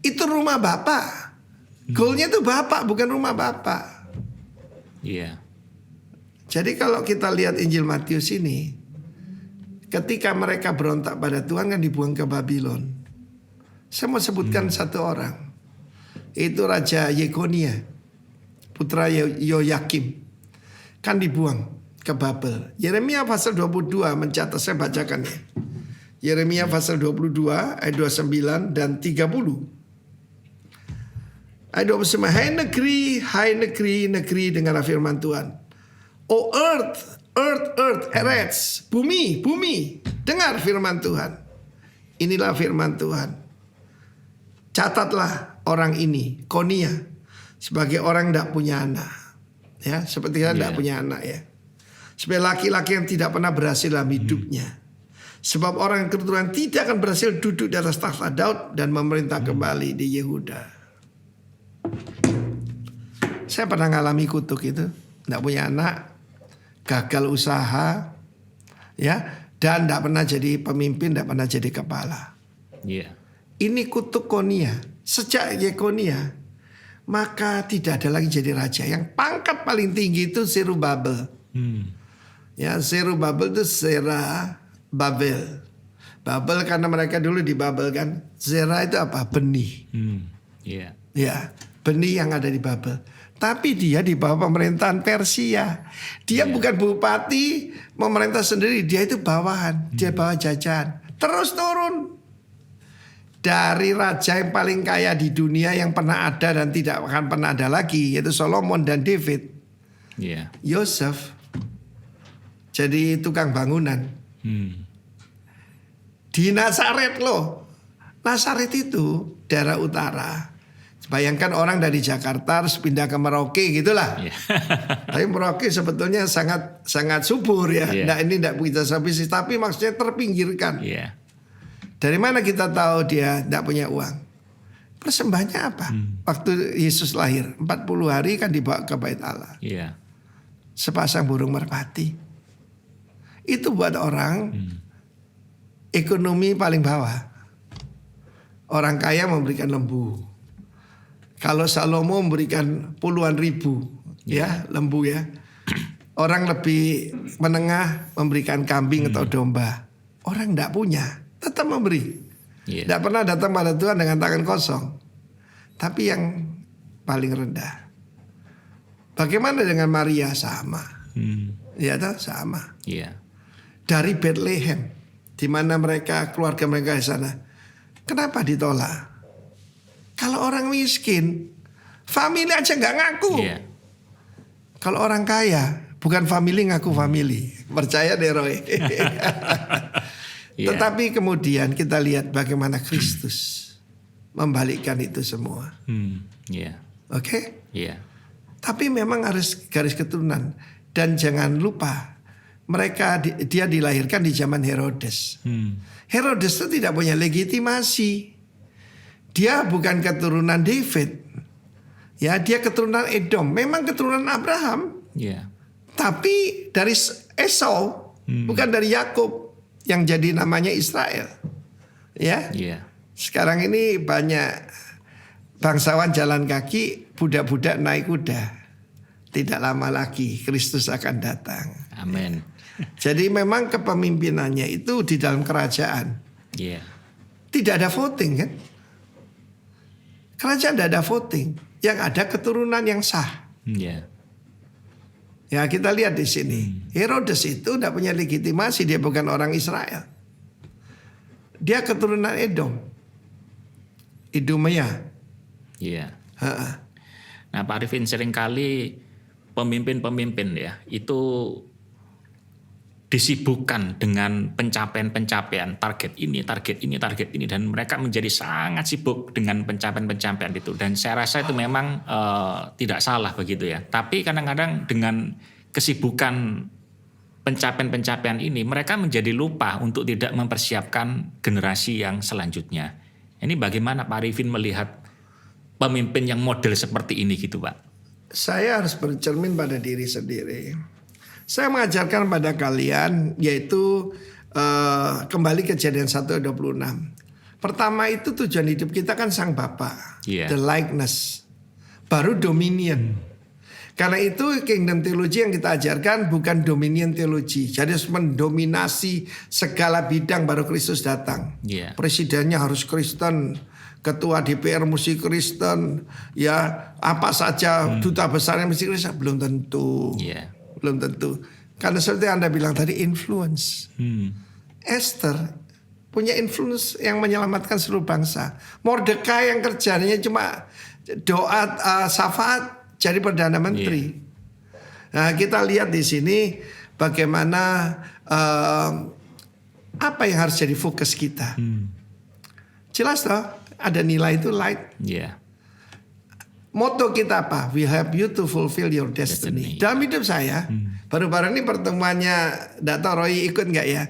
S2: Itu rumah bapak. Goalnya itu bapak, bukan rumah bapak. Jadi kalau kita lihat Injil Matius ini, ketika mereka berontak pada Tuhan kan dibuang ke Babylon. Saya mau sebutkan satu orang. Itu Raja Yekonia, putra Yoyakim. Kan dibuang ke Babel. Yeremia pasal 22 mencatat, saya bacakan ya. Yeremia pasal 22 ayat 29 dan 30. Ayat 29, hai negeri, negeri dengarlah firman Tuhan. Oh earth, earth, bumi, dengar firman Tuhan. Inilah firman Tuhan. Catatlah orang ini, Konia, sebagai orang tidak punya anak. Ya, seperti kita tidak punya anak ya. Sebagai laki-laki yang tidak pernah berhasil dalam hidupnya. Sebab orang keturunan tidak akan berhasil duduk di atas takhta Daud dan memerintah kembali di Yehuda. Saya pernah ngalami kutuk itu, tidak punya anak, gagal usaha, ya, dan tidak pernah jadi pemimpin, tidak pernah jadi kepala. Ini kutuk Konia. Sejak Yekonia, maka tidak ada lagi jadi raja. Yang pangkat paling tinggi itu Zerubabel. Ya, Zerubabel itu Zera Babel. Babel karena mereka dulu di Babel kan. Zera itu apa? Benih. Ya, benih yang ada di Babel. Tapi dia di bawah pemerintahan Persia. Dia bukan bupati memerintah sendiri. Dia itu bawahan. Dia bawa jajahan. Terus turun. Dari raja yang paling kaya di dunia yang pernah ada dan tidak akan pernah ada lagi, yaitu Solomon dan David. Yosef jadi tukang bangunan. Di Nazaret loh. Nazaret itu daerah utara. Bayangkan orang dari Jakarta harus pindah ke Merauke gitulah. Tapi Merauke sebetulnya sangat subur ya. Nah ini tidak begitu habis, tapi maksudnya terpinggirkan. Dari mana kita tahu dia tidak punya uang? Persembahannya apa? Waktu Yesus lahir 40 hari kan dibawa ke Bait Allah. Sepasang burung merpati. Itu buat orang ekonomi paling bawah. Orang kaya memberikan lembu. Kalau Salomo memberikan puluhan ribu ya lembu ya. Orang lebih menengah memberikan kambing atau domba. Orang tidak punya tetap memberi. Tidak pernah datang pada Tuhan dengan tangan kosong. Tapi yang paling rendah. Bagaimana dengan Maria? Sama. Ya toh, sama. Dari Bethlehem, di mana mereka keluarga mereka di sana. Kenapa ditolak? Kalau orang miskin, family aja nggak ngaku. Kalau orang kaya, bukan family ngaku family. Percaya deh Roy. Tetapi kemudian kita lihat bagaimana Kristus membalikkan itu semua. Oke? Tapi memang harus garis keturunan. Dan jangan lupa, dia dilahirkan di zaman Herodes. Herodes itu tidak punya legitimasi. Dia bukan keturunan David. Ya, dia keturunan Edom. Memang keturunan Abraham. Tapi dari Esau, bukan dari Yakub yang jadi namanya Israel. Ya. Sekarang ini banyak bangsawan jalan kaki, budak-budak naik kuda. tidak lama lagi Kristus akan datang.
S1: Amin.
S2: Jadi memang kepemimpinannya itu di dalam kerajaan.
S1: Yeah.
S2: Tidak ada voting kan? Kerajaan tidak ada voting. Yang ada keturunan yang sah.
S1: Yeah.
S2: Ya kita lihat di sini. Herodes itu tidak punya legitimasi. Dia bukan orang Israel. Dia keturunan Edom. Idumea.
S1: Iya. Nah Pak Arifin, seringkali pemimpin-pemimpin ya itu disibukkan dengan pencapaian-pencapaian, target ini, dan mereka menjadi sangat sibuk dengan pencapaian-pencapaian itu. Dan saya rasa itu memang tidak salah begitu ya. Tapi kadang-kadang dengan kesibukan pencapaian-pencapaian ini, mereka menjadi lupa untuk tidak mempersiapkan generasi yang selanjutnya. Ini bagaimana Pak Arifin melihat pemimpin yang model seperti ini gitu Pak?
S2: Saya harus bercermin pada diri sendiri. Saya mengajarkan pada kalian yaitu kembali Kejadian 1:26. Pertama itu tujuan hidup kita kan Sang Bapa, the likeness. Baru dominion. Karena itu kingdom theology yang kita ajarkan bukan dominion theology. Jadi harus mendominasi segala bidang baru Kristus datang. Presidennya harus Kristen, ketua DPR mesti Kristen, ya apa saja duta besarnya mesti Kristen. Belum tentu. Belum tentu. Karena seperti Anda bilang tadi influence. Esther punya influence yang menyelamatkan seluruh bangsa. Mordekai yang kerjanya cuma doa syafaat jadi perdana menteri. Nah, kita lihat di sini bagaimana apa yang harus jadi fokus kita. Jelas toh, ada nilai itu light. Moto kita apa? We help you to fulfill your destiny. Dalam hidup saya, baru-baru ini pertemuannya, tidak tahu Roy ikut nggak ya?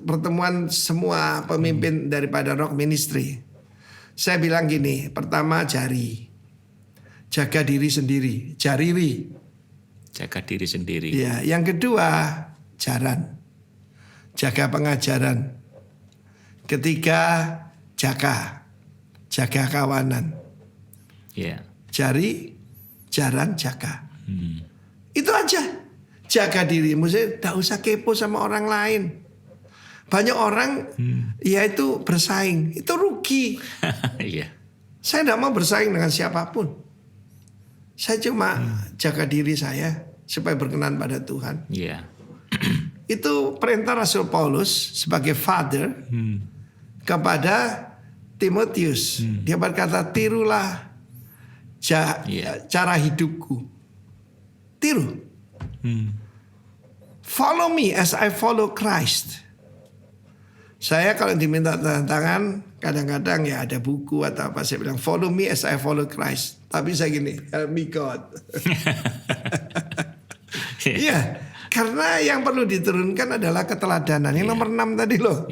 S2: Pertemuan semua pemimpin daripada Rock Ministry. Saya bilang gini, pertama jari, jaga diri sendiri, jariri.
S1: Jaga diri sendiri.
S2: Ya, yang kedua jaran, jaga pengajaran. Ketiga jaga kawanan. Jari, jaran, jaga. Itu aja. Jaga dirimu. Tidak usah kepo sama orang lain. Banyak orang ya itu bersaing. Itu rugi. Saya tidak mau bersaing dengan siapapun. Saya cuma jaga diri saya supaya berkenan pada Tuhan. Itu perintah Rasul Paulus sebagai father kepada Timotius. Dia berkata, tirulah cara hidupku. Tiru. Follow me as I follow Christ. Saya kalau diminta tanda tangan, kadang-kadang ya ada buku atau apa, saya bilang follow me as I follow Christ. Tapi saya gini, help me God. Iya, karena yang perlu diturunkan adalah keteladanan. Yang nomor 6 tadi loh.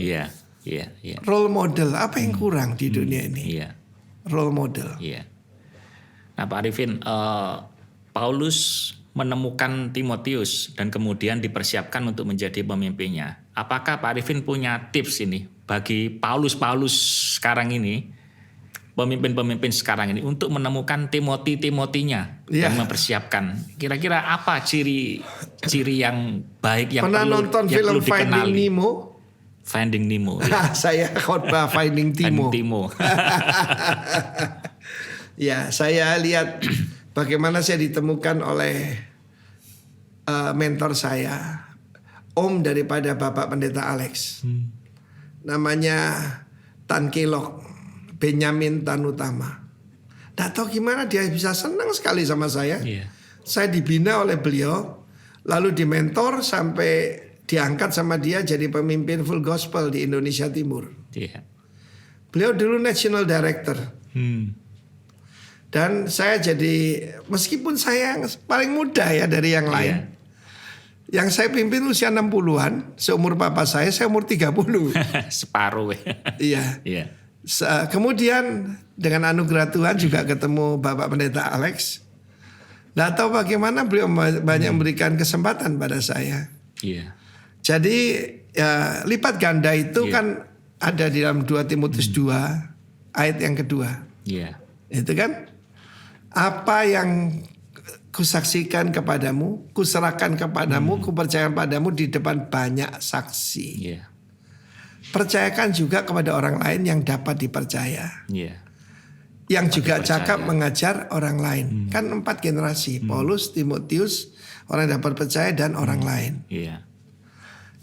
S2: Role model. Apa yang kurang di dunia ini? Role model.
S1: Nah Pak Arifin, Paulus menemukan Timotius dan kemudian dipersiapkan untuk menjadi pemimpinnya. Apakah Pak Arifin punya tips ini bagi Paulus sekarang ini, pemimpin-pemimpin sekarang ini untuk menemukan Timotinya dan mempersiapkan? Kira-kira apa ciri yang baik yang
S2: pernah
S1: perlu
S2: nonton film
S1: dikenali?
S2: Finding Nemo?
S1: Ya.
S2: Saya khotbah Finding Timo. Ya, saya lihat bagaimana saya ditemukan oleh mentor saya, om daripada Bapak Pendeta Alex. Namanya Tan Kelok, Benyamin Tanutama. Tidak tahu gimana dia bisa senang sekali sama saya. Saya dibina oleh beliau, lalu dimentor sampai diangkat sama dia jadi pemimpin full gospel di Indonesia Timur. Beliau dulu national director. Dan saya jadi, meskipun saya yang paling muda ya dari yang lain. Yang saya pimpin usia 60-an, seumur papa saya umur 30.
S1: Separuh.
S2: Iya. Kemudian dengan anugerah Tuhan juga ketemu Bapak Pendeta Alex. Nggak tahu bagaimana beliau banyak memberikan kesempatan pada saya. Jadi ya, lipat ganda itu kan ada di dalam 2 Timotius 2 ayat yang kedua. Itu kan apa yang kusaksikan kepadamu, kuserahkan kepadamu, kupercayakan padamu di depan banyak saksi.
S1: Yeah.
S2: Percayakan juga kepada orang lain yang dapat dipercaya.
S1: Yeah.
S2: Yang juga cakap mengajar orang lain. Kan 4 generasi, Paulus, Timotius, orang yang dapat percaya dan orang lain.
S1: Yeah.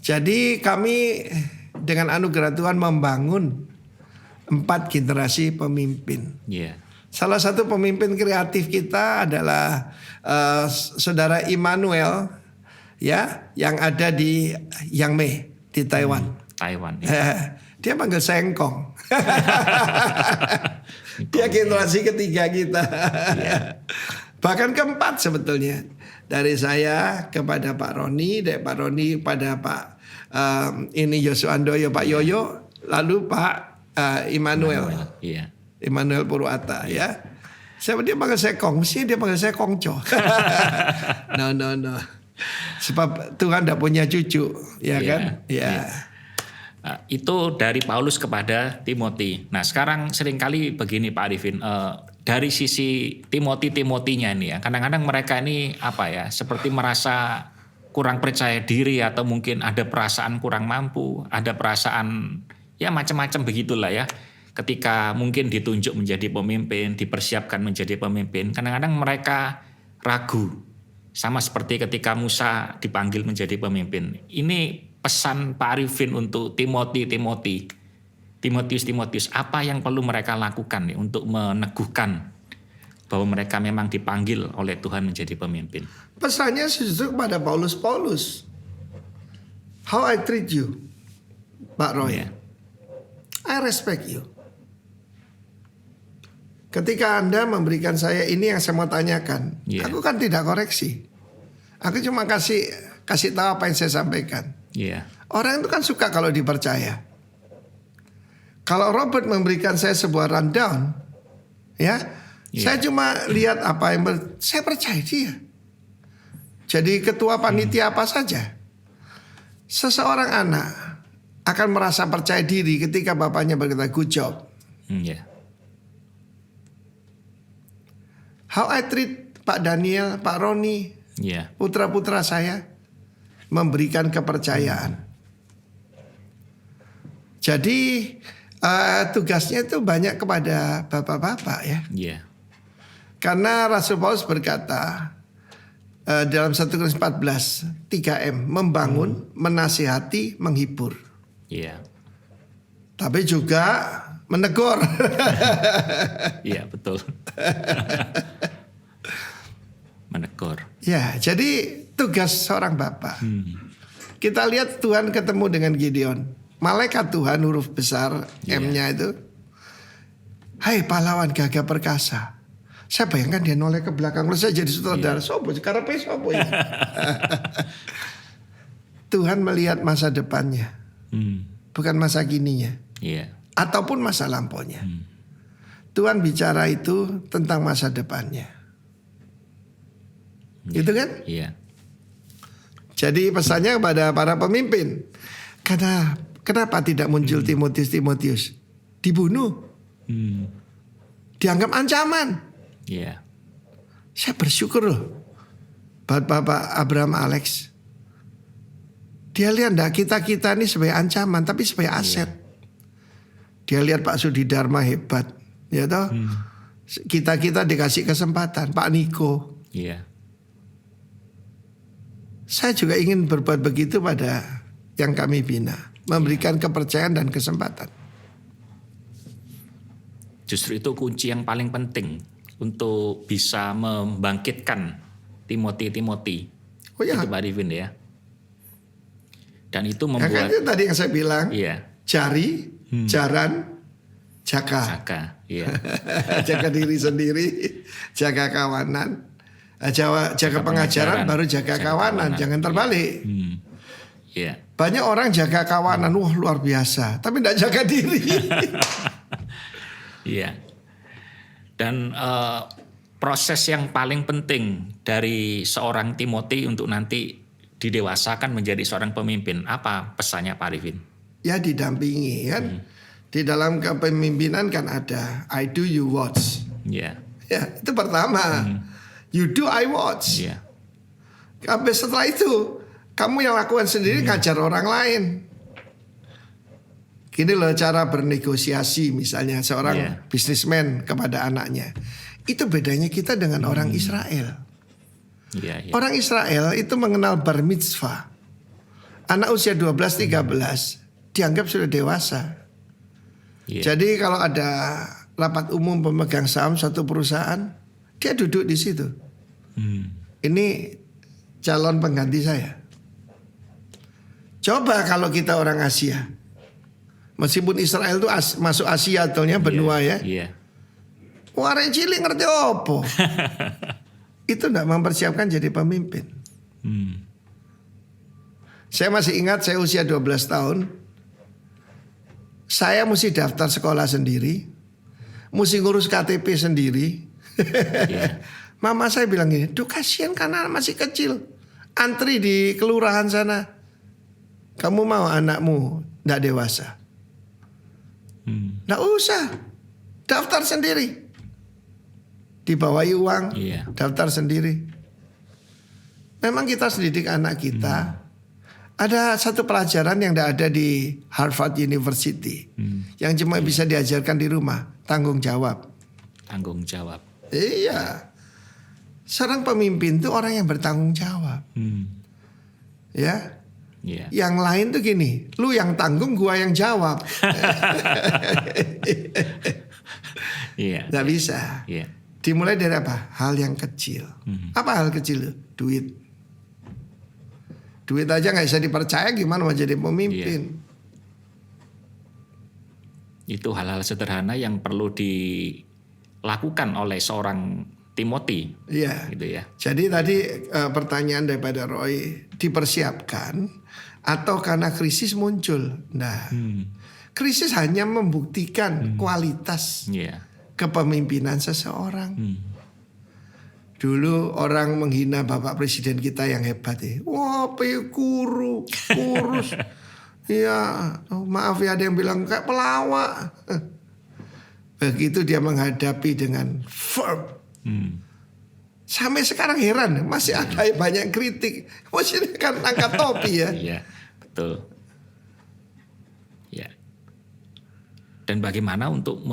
S2: Jadi kami dengan anugerah Tuhan membangun 4 generasi pemimpin.
S1: Yeah.
S2: Salah satu pemimpin kreatif kita adalah saudara Immanuel, ya, yang ada di Yangmei di Taiwan.
S1: Taiwan. Ya.
S2: Dia panggil saya Engkong. Dia generasi ketiga kita.
S1: Yeah.
S2: Bahkan keempat sebetulnya. Dari saya kepada Pak Roni, dari Pak Roni pada Pak ini Yosua Andoyo, Pak Yoyo, lalu Pak Immanuel.
S1: Yeah.
S2: Immanuel Purwata, ya. Dia panggil saya Kong, mestinya dia panggil saya Kongco. No. Sebab Tuhan tidak punya cucu, ya kan? Ya.
S1: Itu dari Paulus kepada Timothy. Nah sekarang seringkali begini Pak Arifin, dari sisi Timothy-Timothy-nya ini ya, kadang-kadang mereka ini seperti merasa kurang percaya diri atau mungkin ada perasaan kurang mampu, ada perasaan ya macam-macam begitulah ya. Ketika mungkin ditunjuk menjadi pemimpin, dipersiapkan menjadi pemimpin, kadang-kadang mereka ragu. Sama seperti ketika Musa dipanggil menjadi pemimpin. Ini pesan Pak Arifin untuk Timotius, apa yang perlu mereka lakukan nih untuk meneguhkan bahwa mereka memang dipanggil oleh Tuhan menjadi pemimpin.
S2: Pesannya justru kepada Paulus. How I treat you, Pak Roy.
S1: Yeah.
S2: I respect you. Ketika Anda memberikan saya ini yang saya mau tanyakan, aku kan tidak koreksi. Aku cuma kasih tahu apa yang saya sampaikan.
S1: Yeah.
S2: Orang itu kan suka kalau dipercaya. Kalau Robert memberikan saya sebuah rundown, saya cuma lihat apa yang saya percaya dia. Jadi ketua panitia apa saja. Seseorang anak akan merasa percaya diri ketika bapaknya berkata good job.
S1: Yeah.
S2: How I treat Pak Daniel, Pak Roni, putra-putra saya, memberikan kepercayaan. Jadi tugasnya itu banyak kepada bapak-bapak ya.
S1: Yeah.
S2: Karena Rasul Paulus berkata dalam 1 Korintus 14, 3M, membangun, menasihati, menghibur.
S1: Yeah.
S2: Tapi juga menegur.
S1: Iya betul. Menegur.
S2: Ya, jadi tugas seorang bapak. Kita lihat Tuhan ketemu dengan Gideon. Malaikat Tuhan huruf besar M-nya itu. Hai pahlawan gagah perkasa. Saya bayangkan dia noleh ke belakang. Lalu saya jadi sutradara. Sopo, karepe sopo ya. Tuhan melihat masa depannya. Bukan masa kininya.
S1: Iya.
S2: Ataupun masa lampaunya. Tuhan bicara itu tentang masa depannya. Gitu kan?
S1: Iya.
S2: Jadi pesannya kepada para pemimpin. Kenapa tidak muncul Timotius? Dibunuh. Dianggap ancaman.
S1: Iya.
S2: Saya bersyukur loh. Bapak Abraham Alex. Dia lihat kita ini sebagai ancaman, tapi sebagai aset. Dia lihat Pak Sudi Dharma hebat, ya toh. Kita dikasih kesempatan, Pak Niko.
S1: Iya.
S2: Saya juga ingin berbuat begitu pada yang kami bina, memberikan kepercayaan dan kesempatan.
S1: Justru itu kunci yang paling penting untuk bisa membangkitkan Timothy.
S2: Oh ya.
S1: Itu Pak Arifin ya. Dan itu membuat.
S2: Ya kan itu tadi yang saya bilang.
S1: Iya.
S2: Cari, jaran, jaga.
S1: Iya.
S2: Jaga diri sendiri, jaga kawanan, jaga pengajaran, baru jaga kawanan. Jangan terbalik.
S1: Iya.
S2: Banyak orang jaga kawanan, wah luar biasa, tapi tidak jaga diri.
S1: Iya. Dan proses yang paling penting dari seorang Timothy untuk nanti didewasakan menjadi seorang pemimpin, apa pesannya Pak Arifin?
S2: Ya didampingi kan. Di dalam kepemimpinan kan ada I do you watch.
S1: Iya.
S2: Ya itu pertama. You do, I watch.
S1: Yeah.
S2: Habis setelah itu kamu yang lakukan sendiri, ngajar orang lain. Gini loh cara bernegosiasi, misalnya seorang bisnismen kepada anaknya. Itu bedanya kita dengan orang Israel. Orang Israel itu mengenal bar mitzvah. Anak usia 12-13 dianggap sudah dewasa. Jadi kalau ada rapat umum pemegang saham satu perusahaan, dia duduk di situ. Ini calon pengganti saya. Coba kalau kita orang Asia, meskipun Israel itu masuk Asia ataunya benua ya. Warek cilik ngerti apa? Itu tidak mempersiapkan jadi pemimpin. Saya masih ingat saya usia 12 tahun. Saya mesti daftar sekolah sendiri, mesti ngurus KTP sendiri. Mama saya bilang gini, duh kasihan karena masih kecil, antri di kelurahan sana. Kamu mau anakmu tidak dewasa? Nggak usah, daftar sendiri. Dibawahi uang, daftar sendiri. Memang kita didik anak kita. Ada satu pelajaran yang tidak ada di Harvard University, yang cuma bisa diajarkan di rumah, tanggung jawab.
S1: Tanggung jawab.
S2: Iya, seorang pemimpin itu orang yang bertanggung jawab. Ya, yang lain tuh gini, lu yang tanggung, gua yang jawab. Nggak bisa. Dimulai dari apa? Hal yang kecil. Apa hal kecil? Duit. Duit aja nggak bisa dipercaya, gimana mau jadi pemimpin?
S1: Itu hal-hal sederhana yang perlu dilakukan oleh seorang Timothy. Gitu ya.
S2: Jadi tadi pertanyaan daripada Roy, dipersiapkan atau karena krisis muncul? Nah, krisis hanya membuktikan kualitas kepemimpinan seseorang. Dulu orang menghina Bapak Presiden kita yang hebat ya. Wah, kurus. Ya, maaf ya, ada yang bilang kayak pelawak. Begitu dia menghadapi dengan firm. Sampai sekarang heran, masih ada banyak kritik. Masih kan angkat topi ya.
S1: Iya, betul. Ya. Dan bagaimana untuk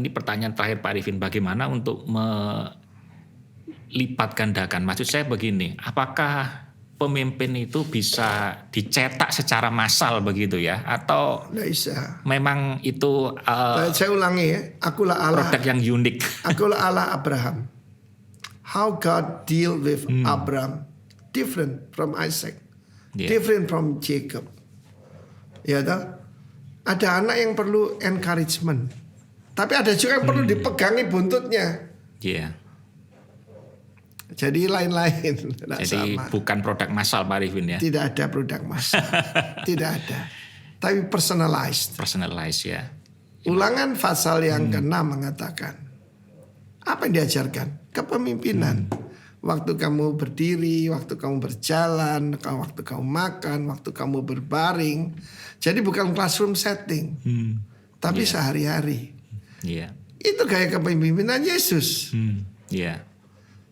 S1: ini pertanyaan terakhir Pak Arifin, bagaimana untuk lipat gandakan? Maksud saya begini, apakah pemimpin itu bisa dicetak secara massal begitu ya, atau
S2: bisa.
S1: Memang itu
S2: saya ulangi ya, akulah Allah,
S1: produk yang unik.
S2: Akulah Allah Abraham. How God deal with Abraham different from Isaac, different from Jacob. Ya toh? Ada anak yang perlu encouragement, tapi ada juga yang perlu dipegangi buntutnya. Jadi lain-lain.
S1: Jadi sama. Bukan produk massal Pak Arifin ya?
S2: Tidak ada produk massal. Tidak ada. Tapi personalized.
S1: Personalized ya.
S2: Ulangan pasal yang ke-6 mengatakan, apa yang diajarkan? Kepemimpinan. Waktu kamu berdiri, waktu kamu berjalan, waktu kamu makan, waktu kamu berbaring. Jadi bukan classroom setting. Tapi sehari-hari. Itu gaya kepemimpinan Yesus.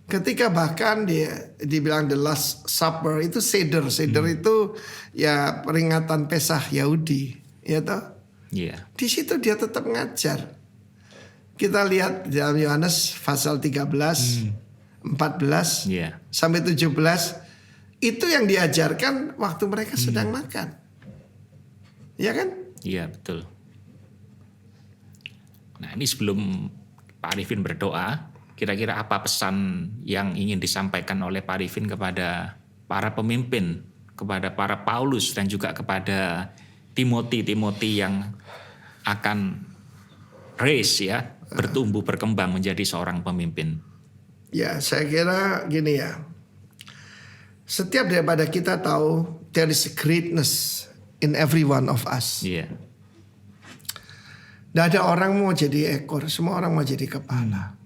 S2: Ketika bahkan dia dibilang the last supper itu seder itu ya peringatan Pesah Yahudi, ya toh? Di situ dia tetap ngajar. Kita lihat dalam Yohanes pasal 13, 14 sampai 17 itu yang diajarkan waktu mereka sedang makan. Ya kan?
S1: Iya, betul. Nah, ini sebelum Pak Arifin berdoa, kira-kira apa pesan yang ingin disampaikan oleh Pak Arifin kepada para pemimpin, kepada para Paulus dan juga kepada Timothy yang akan bertumbuh berkembang menjadi seorang pemimpin?
S2: Ya, saya kira gini ya. Setiap daripada kita tahu there is greatness in every one of us. Tidak ada orang mau jadi ekor, semua orang mau jadi kepala.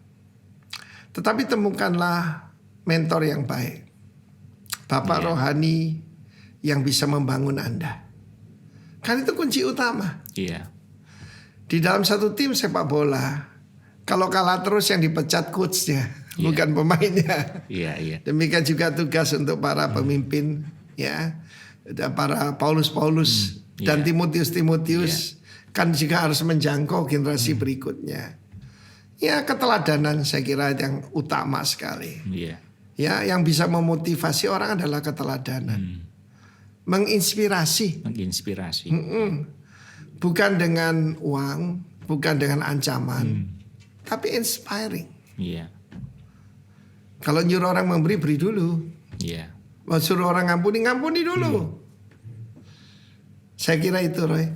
S2: Tetapi temukanlah mentor yang baik. Bapak rohani yang bisa membangun Anda. Kan itu kunci utama. Di dalam satu tim sepak bola, kalau kalah terus yang dipecat coachnya. bukan pemainnya.
S1: Iya.
S2: Demikian juga tugas untuk para pemimpin, ya, para Paulus dan Timotius kan juga harus menjangkau generasi berikutnya. Ya, keteladanan saya kira yang utama sekali. Ya, yang bisa memotivasi orang adalah keteladanan. Menginspirasi. Bukan dengan uang, bukan dengan ancaman, tapi inspiring. Kalau nyuruh orang memberi, beri dulu. Mau suruh orang ngampuni dulu. Saya kira itu, Roy.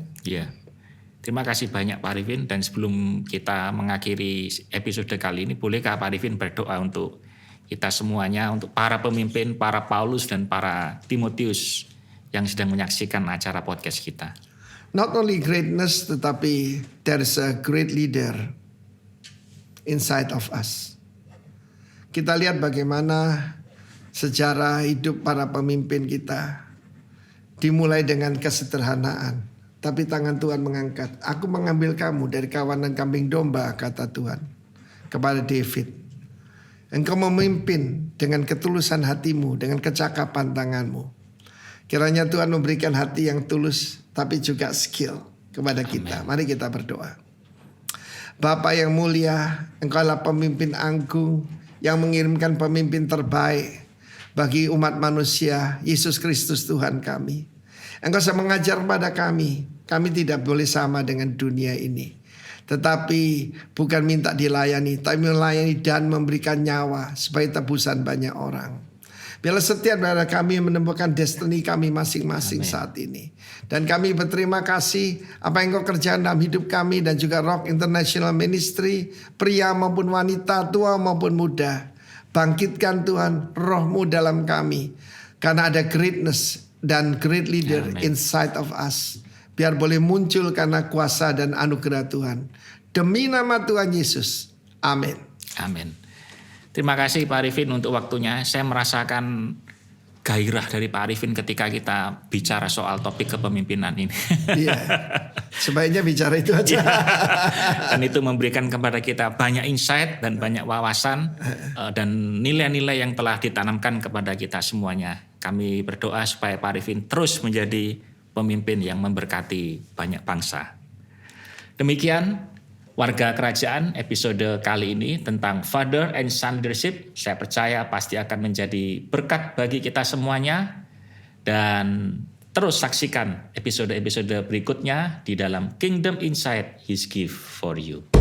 S1: Terima kasih banyak Pak Arifin, dan sebelum kita mengakhiri episode kali ini, bolehkah Pak Arifin berdoa untuk kita semuanya, untuk para pemimpin, para Paulus dan para Timotius yang sedang menyaksikan acara podcast kita?
S2: Not only greatness, tetapi there is a great leader inside of us. Kita lihat bagaimana sejarah hidup para pemimpin kita dimulai dengan kesederhanaan, tapi tangan Tuhan mengangkat. Aku mengambil kamu dari kawanan kambing domba, kata Tuhan kepada David. Engkau memimpin dengan ketulusan hatimu, dengan kecakapan tanganmu. Kiranya Tuhan memberikan hati yang tulus, tapi juga skill kepada kita. Mari kita berdoa. Bapa yang mulia, Engkau adalah pemimpin agung yang mengirimkan pemimpin terbaik bagi umat manusia, Yesus Kristus Tuhan kami. Engkau sudah mengajar kepada kami tidak boleh sama dengan dunia ini. Tetapi bukan minta dilayani, tapi melayani dan memberikan nyawa supaya tebusan banyak orang. Biarlah setiap dari kami menemukan destiny kami masing-masing saat ini. Dan kami berterima kasih apa yang Kau kerjakan dalam hidup kami dan juga Rock International Ministry, pria maupun wanita, tua maupun muda. Bangkitkan Tuhan roh-Mu dalam kami, karena ada greatness dan great leader inside of us. Biar boleh muncul karena kuasa dan anugerah Tuhan. Demi nama Tuhan Yesus. Amin.
S1: Terima kasih Pak Arifin untuk waktunya. Saya merasakan gairah dari Pak Arifin ketika kita bicara soal topik kepemimpinan ini.
S2: Iya. Sebaiknya bicara itu aja.
S1: Dan itu memberikan kepada kita banyak insight dan banyak wawasan dan nilai-nilai yang telah ditanamkan kepada kita semuanya. Kami berdoa supaya Pak Arifin terus menjadi pemimpin yang memberkati banyak bangsa. Demikian Warga Kerajaan episode kali ini tentang Father and Son Leadership. Saya percaya pasti akan menjadi berkat bagi kita semuanya. Dan terus saksikan episode-episode berikutnya di dalam Kingdom Insight His Gift for You.